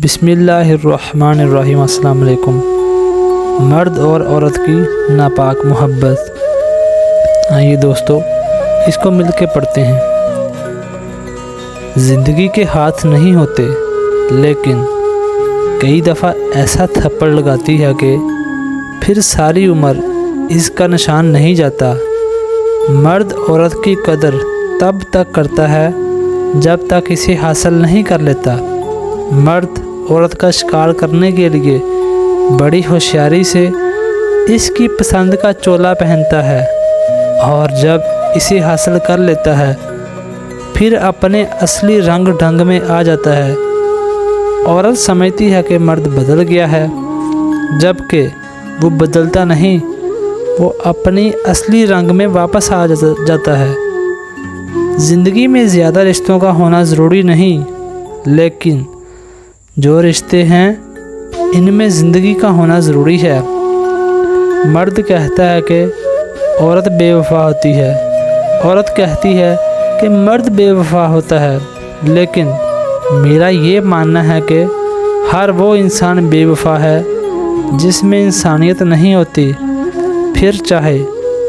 بسم اللہ الرحمن الرحیم۔ السلام علیکم۔ مرد اور عورت کی ناپاک محبت۔ آئیے دوستو اس کو مل کے پڑھتے ہیں۔ زندگی کے ہاتھ نہیں ہوتے، لیکن کئی دفعہ ایسا تھپڑ لگاتی ہے کہ پھر ساری عمر اس کا نشان نہیں جاتا۔ مرد عورت کی قدر تب تک کرتا ہے جب تک اسے حاصل نہیں کر لیتا۔ مرد عورت کا شکار کرنے کے لیے بڑی ہوشیاری سے اس کی پسند کا چولا پہنتا ہے، اور جب اسے حاصل کر لیتا ہے پھر اپنے اصلی رنگ ڈھنگ میں آ جاتا ہے۔ عورت سمجھتی ہے کہ مرد بدل گیا ہے، جبکہ وہ بدلتا نہیں، وہ اپنی اصلی رنگ میں واپس آ جاتا ہے۔ زندگی میں زیادہ رشتوں کا ہونا ضروری نہیں، لیکن جو رشتے ہیں ان میں زندگی کا ہونا ضروری ہے۔ مرد کہتا ہے کہ عورت بے وفا ہوتی ہے، عورت کہتی ہے کہ مرد بے وفا ہوتا ہے، لیکن میرا یہ ماننا ہے کہ ہر وہ انسان بے وفا ہے جس میں انسانیت نہیں ہوتی، پھر چاہے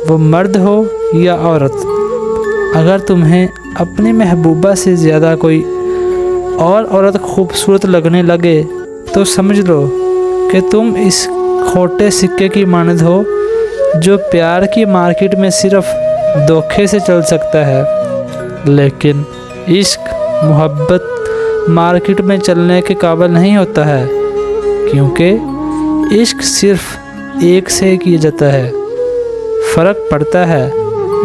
وہ مرد ہو یا عورت۔ اگر تمہیں اپنی محبوبہ سے زیادہ کوئی اور عورت خوبصورت لگنے لگے تو سمجھ لو کہ تم اس کھوٹے سکے کی مانند ہو جو پیار کی مارکیٹ میں صرف دھوکے سے چل سکتا ہے، لیکن عشق محبت مارکیٹ میں چلنے کے قابل نہیں ہوتا ہے، کیونکہ عشق صرف ایک سے کیا جاتا ہے۔ فرق پڑتا ہے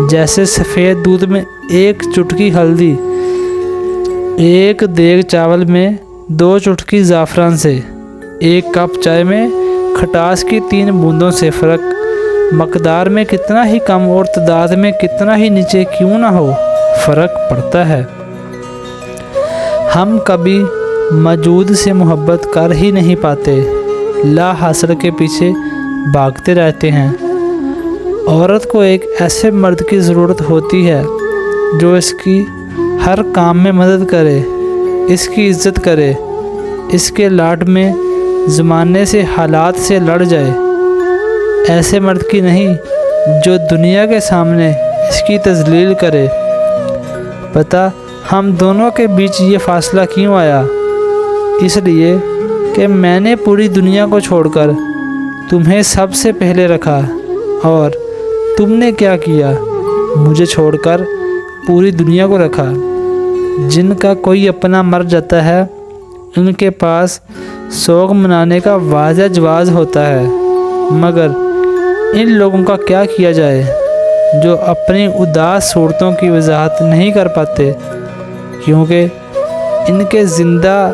جیسے سفید دودھ میں ایک چٹکی ہلدی، ایک دیگ چاول میں 2 چٹکی زعفران سے، ایک کپ چائے میں کھٹاس کی 3 بوندوں سے۔ فرق مقدار میں کتنا ہی کم اور تعداد میں کتنا ہی نیچے کیوں نہ ہو، فرق پڑتا ہے۔ ہم کبھی موجود سے محبت کر ہی نہیں پاتے، لا حاصل کے پیچھے بھاگتے رہتے ہیں۔ عورت کو ایک ایسے مرد کی ضرورت ہوتی ہے جو اس کی ہر کام میں مدد کرے، اس کی عزت کرے، اس کے لاڈ میں زمانے سے حالات سے لڑ جائے۔ ایسے مرد کی نہیں جو دنیا کے سامنے اس کی تذلیل کرے۔ پتہ ہم دونوں کے بیچ یہ فاصلہ کیوں آیا؟ اس لیے کہ میں نے پوری دنیا کو چھوڑ کر تمہیں سب سے پہلے رکھا، اور تم نے کیا کیا؟ مجھے چھوڑ کر پوری دنیا کو رکھا۔ جن کا کوئی اپنا مر جاتا ہے ان کے پاس سوگ منانے کا واضح جواز ہوتا ہے، مگر ان لوگوں کا کیا کیا جائے جو اپنی اداس صورتوں کی وضاحت نہیں کر پاتے، کیونکہ ان کے زندہ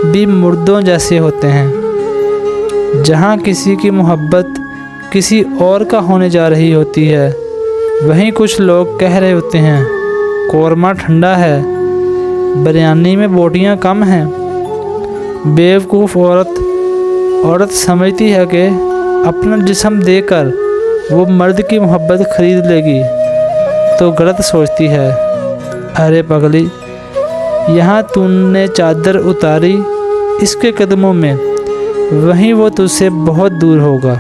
بھی مردوں جیسے ہوتے ہیں۔ جہاں کسی کی محبت کسی اور کا ہونے جا رہی ہوتی ہے، وہیں کچھ لوگ کہہ رہے ہوتے ہیں قورمہ ٹھنڈا ہے، بریانی میں بوٹیاں کم ہیں۔ بیوقوف عورت سمجھتی ہے کہ اپنا جسم دے کر وہ مرد کی محبت خرید لے گی، تو غلط سوچتی ہے۔ ارے پگلی، یہاں تو نے چادر اتاری اس کے قدموں میں، وہیں وہ تجھ سے بہت دور ہوگا۔